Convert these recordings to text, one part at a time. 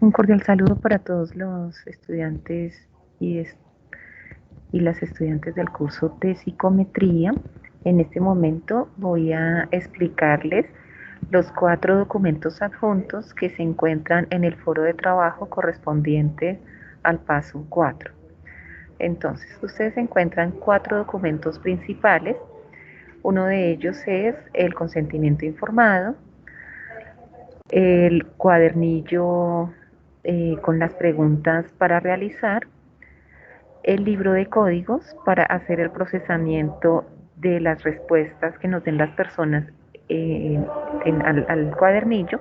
Un cordial saludo para todos los estudiantes y las estudiantes del curso de psicometría. En este momento voy a explicarles los 4 documentos adjuntos que se encuentran en el foro de trabajo correspondiente al paso 4. Entonces, ustedes encuentran 4 documentos principales. Uno de ellos es el consentimiento informado, el cuadernillo con las preguntas para realizar, el libro de códigos para hacer el procesamiento de las respuestas que nos den las personas al cuadernillo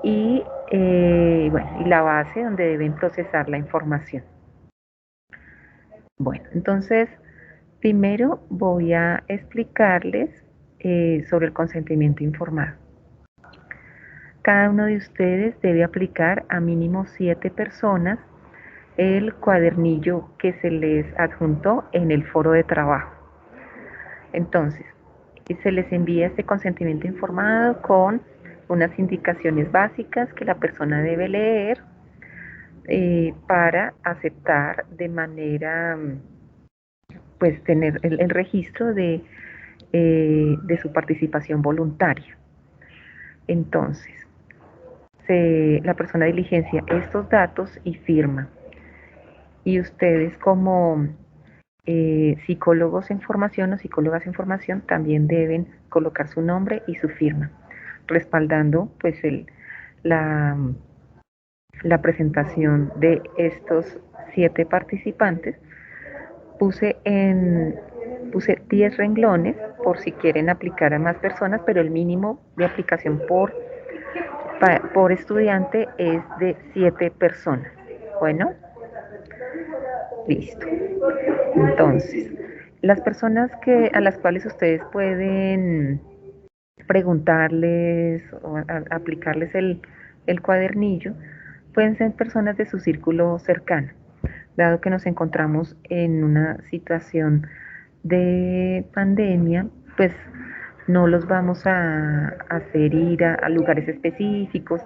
y la base donde deben procesar la información. Bueno, entonces primero voy a explicarles sobre el consentimiento informado. Cada uno de ustedes debe aplicar a mínimo 7 personas el cuadernillo que se les adjuntó en el foro de trabajo. Entonces, se les envía este consentimiento informado con unas indicaciones básicas que la persona debe leer para aceptar de manera, pues tener el registro de su participación voluntaria. Entonces, la persona diligencia estos datos y firma. Y ustedes como psicólogos en formación o psicólogas en formación también deben colocar su nombre y su firma, respaldando pues la, la presentación de estos 7 participantes. Puse 10 renglones por si quieren aplicar a más personas, pero el mínimo de aplicación por estudiante es de 7 personas. Bueno, listo. Entonces, las personas a las cuales ustedes pueden preguntarles o aplicarles el cuadernillo pueden ser personas de su círculo cercano, dado que nos encontramos en una situación de pandemia, pues no los vamos a hacer ir a lugares específicos,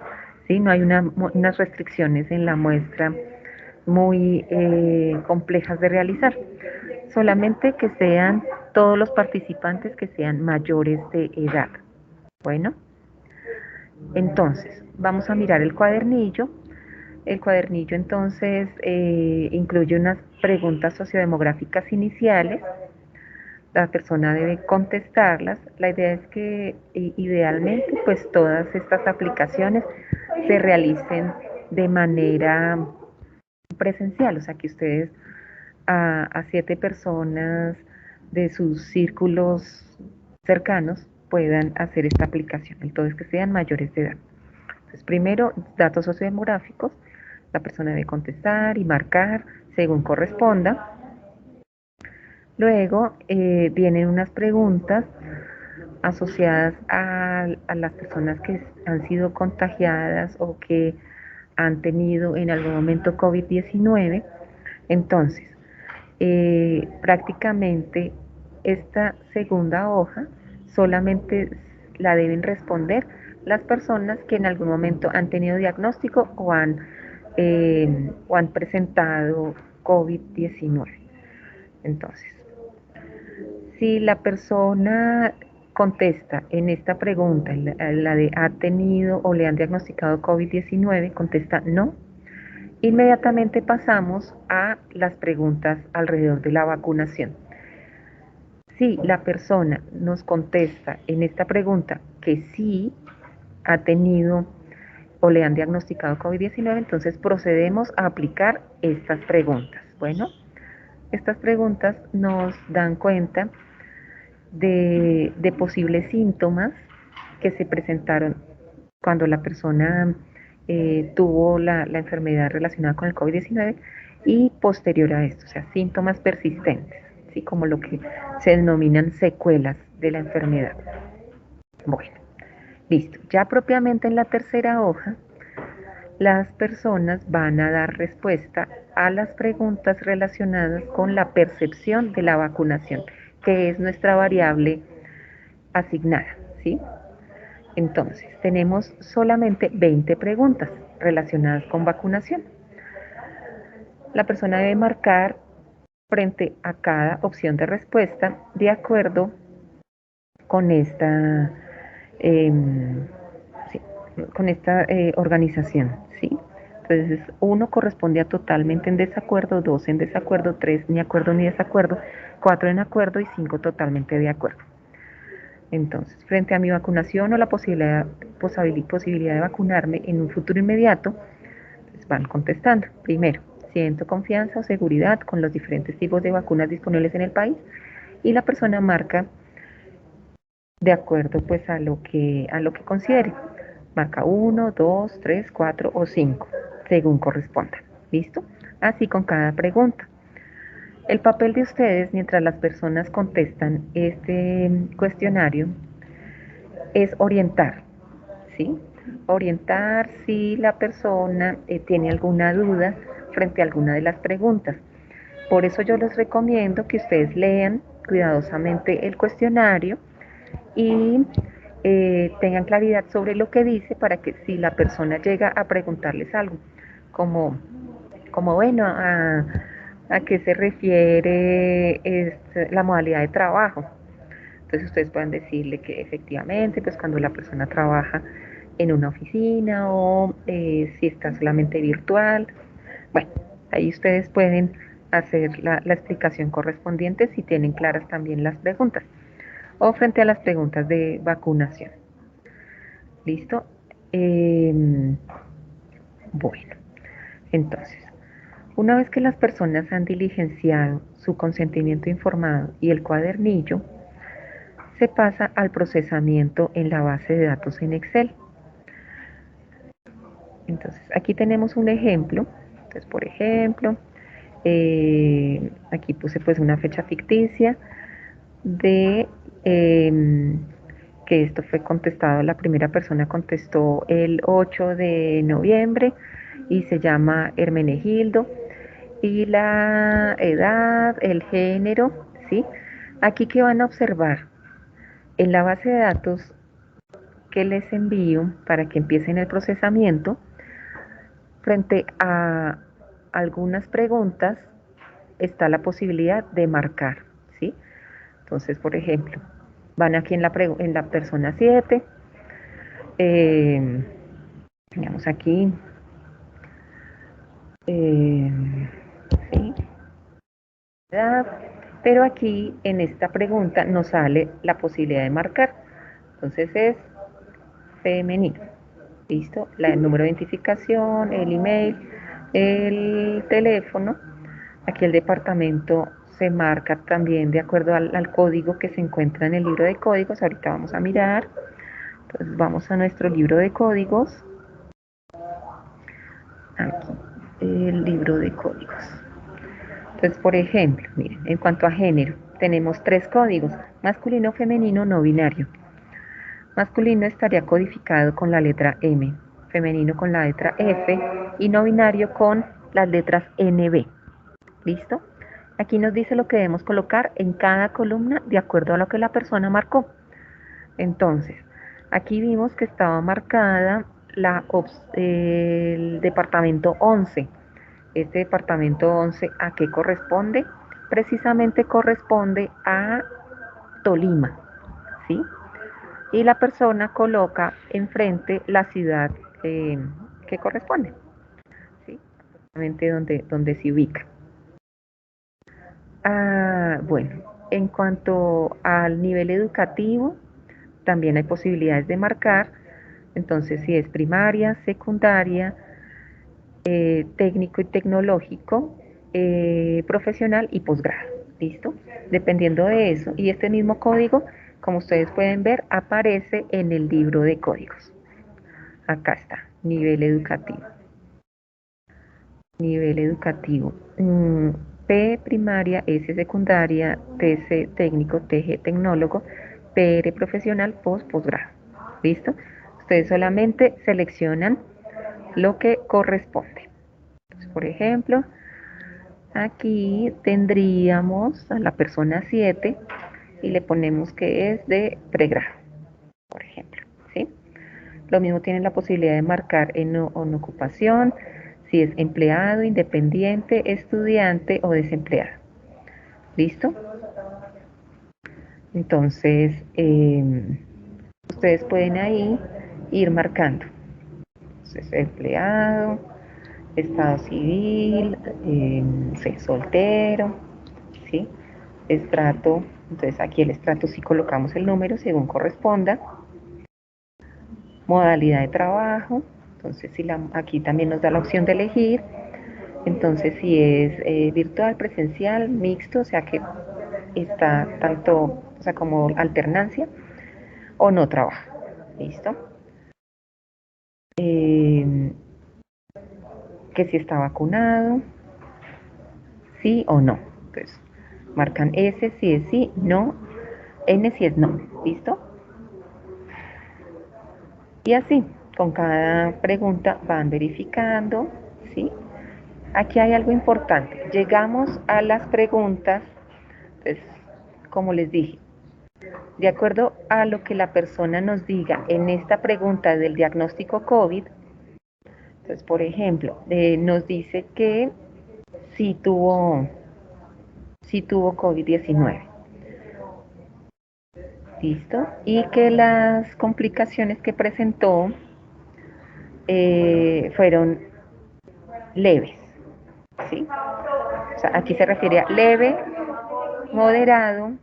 ¿sí? No hay unas restricciones en la muestra muy complejas de realizar, solamente que sean todos los participantes que sean mayores de edad. Bueno, entonces vamos a mirar el cuadernillo. El cuadernillo entonces incluye unas preguntas sociodemográficas iniciales. La persona debe contestarlas. La idea es que idealmente pues todas estas aplicaciones se realicen de manera presencial, o sea que ustedes a 7 personas de sus círculos cercanos puedan hacer esta aplicación. El todo es que sean mayores de edad. Entonces, primero, datos sociodemográficos. La persona debe contestar y marcar según corresponda. Luego vienen unas preguntas asociadas a las personas que han sido contagiadas o que han tenido en algún momento COVID-19. Entonces, prácticamente esta segunda hoja solamente la deben responder las personas que en algún momento han tenido diagnóstico o han presentado COVID-19. Entonces, si la persona contesta en esta pregunta, la de ha tenido o le han diagnosticado COVID-19, contesta no, inmediatamente pasamos a las preguntas alrededor de la vacunación. Si la persona nos contesta en esta pregunta que sí ha tenido o le han diagnosticado COVID-19, entonces procedemos a aplicar estas preguntas. Bueno, estas preguntas nos dan cuenta de posibles síntomas que se presentaron cuando la persona tuvo la enfermedad relacionada con el COVID-19 y posterior a esto, o sea, síntomas persistentes, ¿sí? Como lo que se denominan secuelas de la enfermedad. Bueno, listo. Ya propiamente en la tercera hoja, las personas van a dar respuesta a las preguntas relacionadas con la percepción de la vacunación, que es nuestra variable asignada, ¿sí? Entonces, tenemos solamente 20 preguntas, relacionadas con vacunación. La persona debe marcar frente a cada opción de respuesta de acuerdo con esta, sí, con esta organización, ¿sí? Entonces, 1 corresponde a totalmente en desacuerdo, 2 en desacuerdo, 3 ni acuerdo ni desacuerdo, 4 en acuerdo y 5 totalmente de acuerdo. Entonces, frente a mi vacunación o la posibilidad de vacunarme en un futuro inmediato, pues van contestando. Primero, siento confianza o seguridad con los diferentes tipos de vacunas disponibles en el país, y la persona marca de acuerdo pues a lo que considere. Marca 1, 2, 3, 4 o 5, según corresponda. ¿Listo? Así con cada pregunta. El papel de ustedes mientras las personas contestan este cuestionario es orientar, ¿sí? Orientar si la persona tiene alguna duda frente a alguna de las preguntas. Por eso yo les recomiendo que ustedes lean cuidadosamente el cuestionario y tengan claridad sobre lo que dice, para que si la persona llega a preguntarles algo, como, bueno, a qué se refiere la modalidad de trabajo. Entonces ustedes pueden decirle que efectivamente, pues cuando la persona trabaja en una oficina o si está solamente virtual. Bueno, ahí ustedes pueden hacer la explicación correspondiente si tienen claras también las preguntas, o frente a las preguntas de vacunación. ¿Listo? Bueno, entonces, una vez que las personas han diligenciado su consentimiento informado y el cuadernillo, se pasa al procesamiento en la base de datos en Excel. Entonces, aquí tenemos un ejemplo. Entonces, por ejemplo, aquí puse pues una fecha ficticia de que esto fue contestado, la primera persona contestó el 8 de noviembre y se llama Hermenegildo, y la edad, el género, ¿sí? Aquí que van a observar en la base de datos que les envío para que empiecen el procesamiento, frente a algunas preguntas está la posibilidad de marcar, ¿sí? Entonces, por ejemplo, van aquí en la persona 7, digamos aquí, ¿sí? Pero aquí en esta pregunta nos sale la posibilidad de marcar. Entonces es femenino. ¿Listo? El número de identificación, el email, el teléfono. Aquí el departamento se marca también de acuerdo al código que se encuentra en el libro de códigos. Ahorita vamos a mirar. Entonces vamos a nuestro libro de códigos. Aquí, el libro de códigos. Entonces, por ejemplo, miren, en cuanto a género, tenemos 3 códigos: masculino, femenino, no binario. Masculino estaría codificado con la letra M, femenino con la letra F y no binario con las letras NB. ¿Listo? Aquí nos dice lo que debemos colocar en cada columna de acuerdo a lo que la persona marcó. Entonces, aquí vimos que estaba marcada el departamento 11. Este departamento 11, ¿a qué corresponde? Precisamente corresponde a Tolima, ¿sí? Y la persona coloca enfrente la ciudad que corresponde, ¿sí? Donde se ubica. Bueno, en cuanto al nivel educativo, también hay posibilidades de marcar. Entonces, si es primaria, secundaria, técnico y tecnológico, profesional y posgrado. ¿Listo? Dependiendo de eso. Y este mismo código, como ustedes pueden ver, aparece en el libro de códigos. Acá está, nivel educativo. Nivel educativo. P primaria, S secundaria, TC técnico, TG tecnólogo, PR profesional, posgrado. ¿Listo? Ustedes solamente seleccionan lo que corresponde. Entonces, por ejemplo, aquí tendríamos a la persona 7 y le ponemos que es de pregrado, por ejemplo, ¿sí? Lo mismo tienen la posibilidad de marcar en ocupación, si es empleado, independiente, estudiante o desempleado. ¿Listo? Entonces, ustedes pueden ahí ir marcando. Entonces, empleado, estado civil, soltero, ¿sí? Estrato, entonces aquí el estrato sí colocamos el número según corresponda. Modalidad de trabajo, entonces si aquí también nos da la opción de elegir. Entonces si es virtual, presencial, mixto, o sea que está tanto, o sea, como alternancia, o no trabaja. ¿Listo? Que si está vacunado, sí o no. Entonces, marcan S si es sí, no, N si es no. ¿Listo? Y así, con cada pregunta van verificando, ¿sí? Aquí hay algo importante. Llegamos a las preguntas, pues, como les dije, de acuerdo a lo que la persona nos diga en esta pregunta del diagnóstico COVID. Entonces, por ejemplo, nos dice que sí tuvo COVID-19. ¿Listo? Y que las complicaciones que presentó fueron leves. ¿Sí? O sea, aquí se refiere a leve, moderado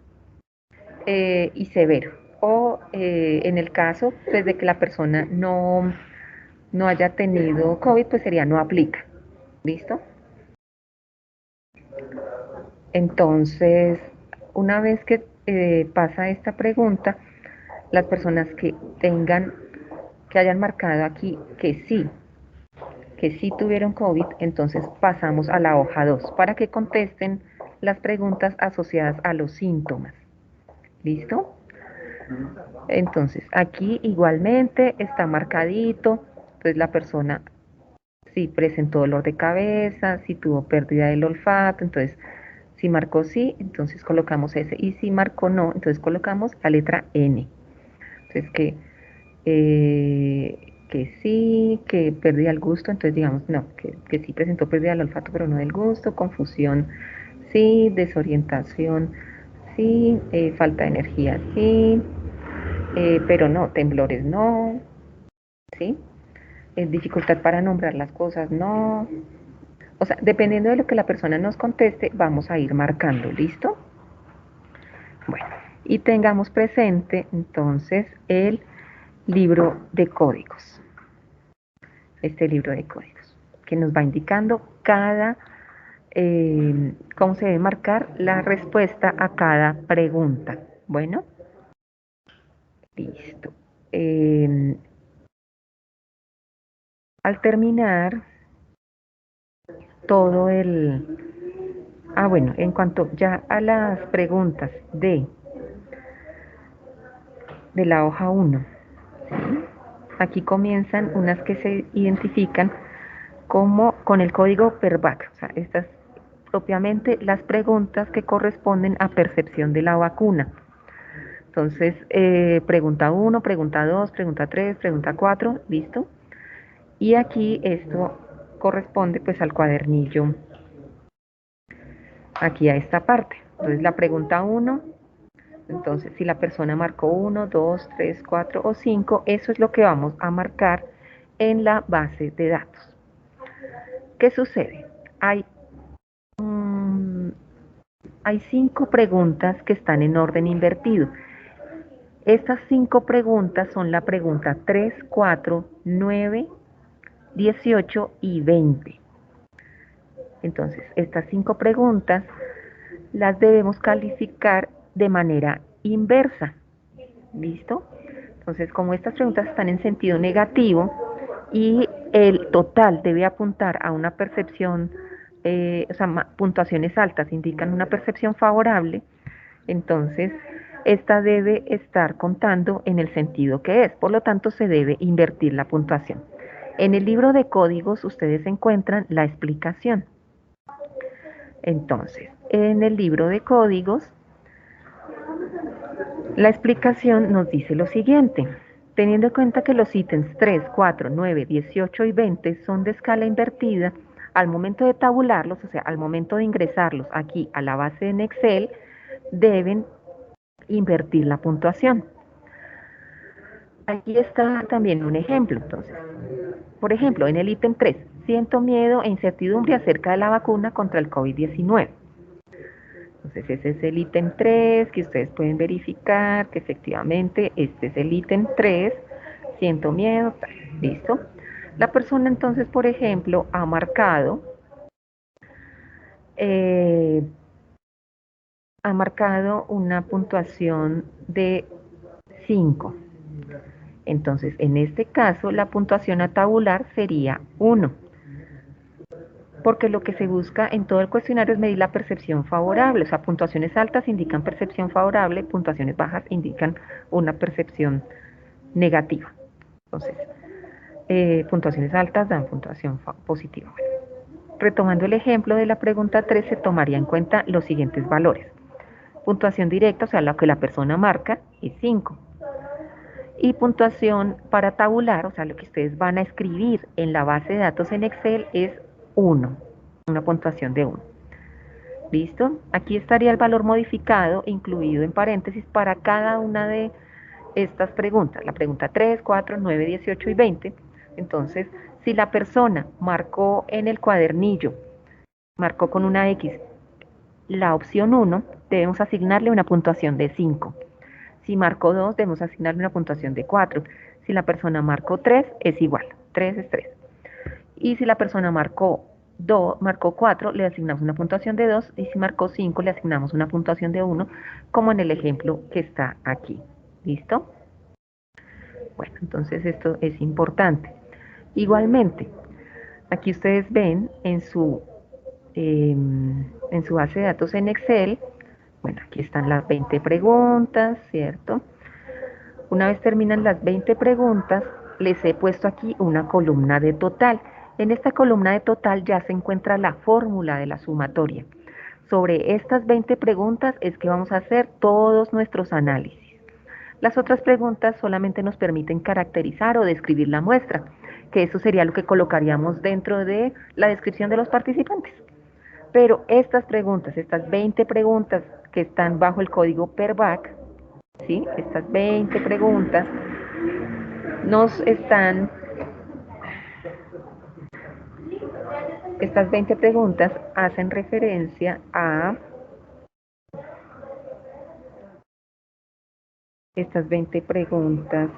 y severo. O en el caso pues, de que la persona no haya tenido COVID, pues sería no aplica. ¿Listo? Entonces, una vez que pasa esta pregunta, las personas que hayan marcado aquí que sí tuvieron COVID, entonces pasamos a la hoja 2 para que contesten las preguntas asociadas a los síntomas. ¿Listo? Entonces, aquí igualmente está marcadito, entonces la persona si presentó dolor de cabeza, si tuvo pérdida del olfato, entonces si marcó sí, entonces colocamos S, y si marcó no, entonces colocamos la letra N. Entonces que sí, que pérdida del gusto, entonces digamos no, que sí presentó pérdida del olfato pero no del gusto, confusión sí, desorientación sí, falta de energía sí, pero no, temblores no, ¿sí? Dificultad para nombrar las cosas no. O sea, dependiendo de lo que la persona nos conteste, vamos a ir marcando, ¿listo? Bueno, y tengamos presente entonces el libro de códigos. Este libro de códigos, que nos va indicando cómo se debe marcar la respuesta a cada pregunta. Bueno, listo. Al terminar todo bueno, en cuanto ya a las preguntas de la hoja 1, ¿sí? Aquí comienzan unas que se identifican como con el código PERVAC, o sea, estas propiamente las preguntas que corresponden a percepción de la vacuna. Entonces, pregunta 1, pregunta 2, pregunta 3, pregunta 4, ¿listo? Y aquí esto corresponde pues al cuadernillo, aquí a esta parte. Entonces, la pregunta 1, entonces si la persona marcó 1, 2, 3, 4 o 5, eso es lo que vamos a marcar en la base de datos. ¿Qué sucede? Hay 5 preguntas que están en orden invertido. Estas 5 preguntas son la pregunta 3, 4, 9, 18 y 20. Entonces, estas 5 preguntas las debemos calificar de manera inversa. ¿Listo? Entonces, como estas preguntas están en sentido negativo y el total debe apuntar a una percepción, o sea, puntuaciones altas indican una percepción favorable, entonces esta debe estar contando en el sentido que es, por lo tanto se debe invertir la puntuación. En el libro de códigos ustedes encuentran la explicación. Entonces, en el libro de códigos, la explicación nos dice lo siguiente. Teniendo en cuenta que los ítems 3, 4, 9, 18 y 20 son de escala invertida, al momento de tabularlos, o sea, al momento de ingresarlos aquí a la base en Excel, deben invertir la puntuación. Aquí está también un ejemplo, entonces. Por ejemplo, en el ítem 3, siento miedo e incertidumbre acerca de la vacuna contra el COVID-19. Entonces ese es el ítem 3 que ustedes pueden verificar que efectivamente este es el ítem 3, siento miedo, tal, listo. La persona entonces, por ejemplo, eh, ha marcado una puntuación de 5. Entonces, en este caso, la puntuación a tabular sería 1, porque lo que se busca en todo el cuestionario es medir la percepción favorable. O sea, puntuaciones altas indican percepción favorable, puntuaciones bajas indican una percepción negativa. Entonces, puntuaciones altas dan puntuación positiva. Bueno, retomando el ejemplo de la pregunta 3, se tomaría en cuenta los siguientes valores. Puntuación directa, o sea, lo que la persona marca, es 5. Y puntuación para tabular, o sea, lo que ustedes van a escribir en la base de datos en Excel es 1, una puntuación de 1. ¿Listo? Aquí estaría el valor modificado incluido en paréntesis para cada una de estas preguntas. La pregunta 3, 4, 9, 18 y 20. Entonces, si la persona marcó en el cuadernillo, marcó con una X la opción 1, debemos asignarle una puntuación de 5. Si marcó 2, debemos asignarle una puntuación de 4. Si la persona marcó 3, es igual. 3 es 3. Y si la persona marcó 4, le asignamos una puntuación de 2. Y si marcó 5, le asignamos una puntuación de 1, como en el ejemplo que está aquí. ¿Listo? Bueno, entonces esto es importante. Igualmente, aquí ustedes ven en su base de datos en Excel, bueno, aquí están las 20 preguntas, ¿cierto? Una vez terminan las 20 preguntas, les he puesto aquí una columna de total. En esta columna de total ya se encuentra la fórmula de la sumatoria. Sobre estas 20 preguntas es que vamos a hacer todos nuestros análisis. Las otras preguntas solamente nos permiten caracterizar o describir la muestra, que eso sería lo que colocaríamos dentro de la descripción de los participantes. Pero estas preguntas, estas 20 preguntas que están bajo el código PERVAC, ¿sí? Estas 20 preguntas nos están, estas 20 preguntas hacen referencia a estas 20 preguntas,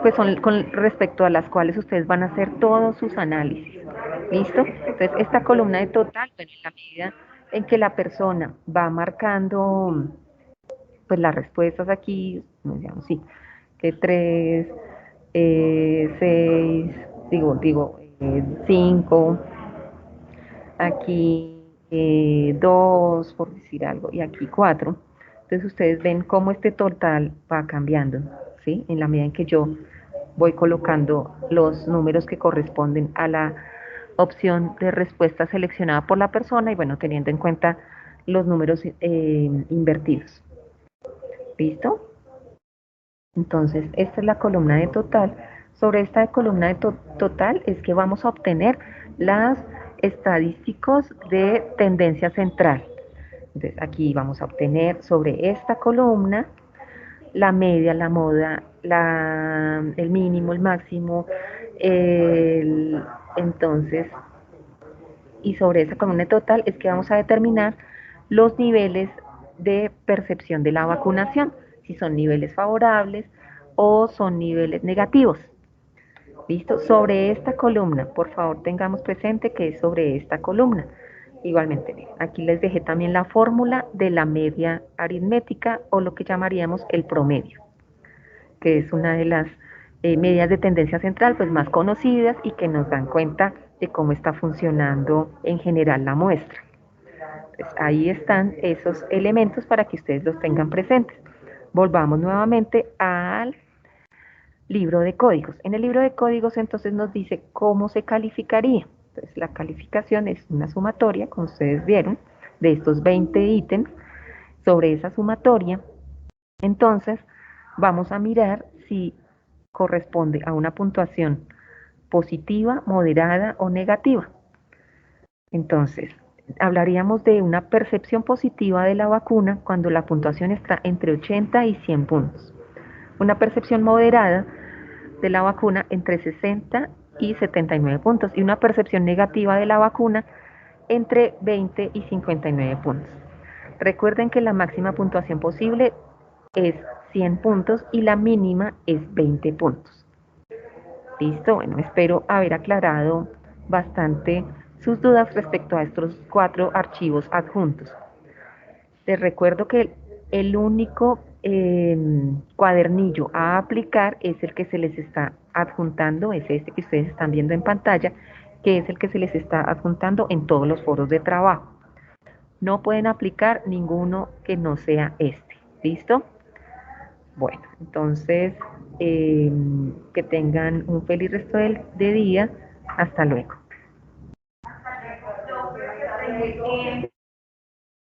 pues son con respecto a las cuales ustedes van a hacer todos sus análisis. ¿Listo? Entonces, esta columna de total, bueno, en la medida en que la persona va marcando pues las respuestas aquí, digamos, sí, que 3, 6, digo 5, aquí 2, por decir algo, y aquí 4. Entonces ustedes ven cómo este total va cambiando, ¿sí? En la medida en que yo voy colocando los números que corresponden a la opción de respuesta seleccionada por la persona y bueno, teniendo en cuenta los números invertidos. ¿Listo? Entonces, esta es la columna de total. Sobre esta columna de total es que vamos a obtener las estadísticos de tendencia central. Entonces, aquí vamos a obtener sobre esta columna la media, la moda, el mínimo, el máximo, entonces, y sobre esa columna total es que vamos a determinar los niveles de percepción de la vacunación, si son niveles favorables o son niveles negativos. ¿Listo? Sobre esta columna, por favor tengamos presente que es sobre esta columna. Igualmente, aquí les dejé también la fórmula de la media aritmética o lo que llamaríamos el promedio, que es una de las medidas de tendencia central pues más conocidas y que nos dan cuenta de cómo está funcionando en general la muestra. Entonces, ahí están esos elementos para que ustedes los tengan presentes. Volvamos nuevamente al libro de códigos. En el libro de códigos entonces nos dice cómo se calificaría. Entonces la calificación es una sumatoria, como ustedes vieron, de estos 20 ítems. Sobre esa sumatoria Entonces, vamos a mirar si corresponde a una puntuación positiva, moderada o negativa. Entonces, hablaríamos de una percepción positiva de la vacuna cuando la puntuación está entre 80 y 100 puntos. Una percepción moderada de la vacuna entre 60 y 79 puntos y una percepción negativa de la vacuna entre 20 y 59 puntos. Recuerden que la máxima puntuación posible es 100 puntos y la mínima es 20 puntos. Listo, bueno, espero haber aclarado bastante sus dudas respecto a estos 4 archivos adjuntos. Les recuerdo que el único cuadernillo a aplicar es el que se les está adjuntando, es este que ustedes están viendo en pantalla, que es el que se les está adjuntando en todos los foros de trabajo. No pueden aplicar ninguno que no sea este. ¿Listo? Bueno, entonces que tengan un feliz resto de día. Hasta luego.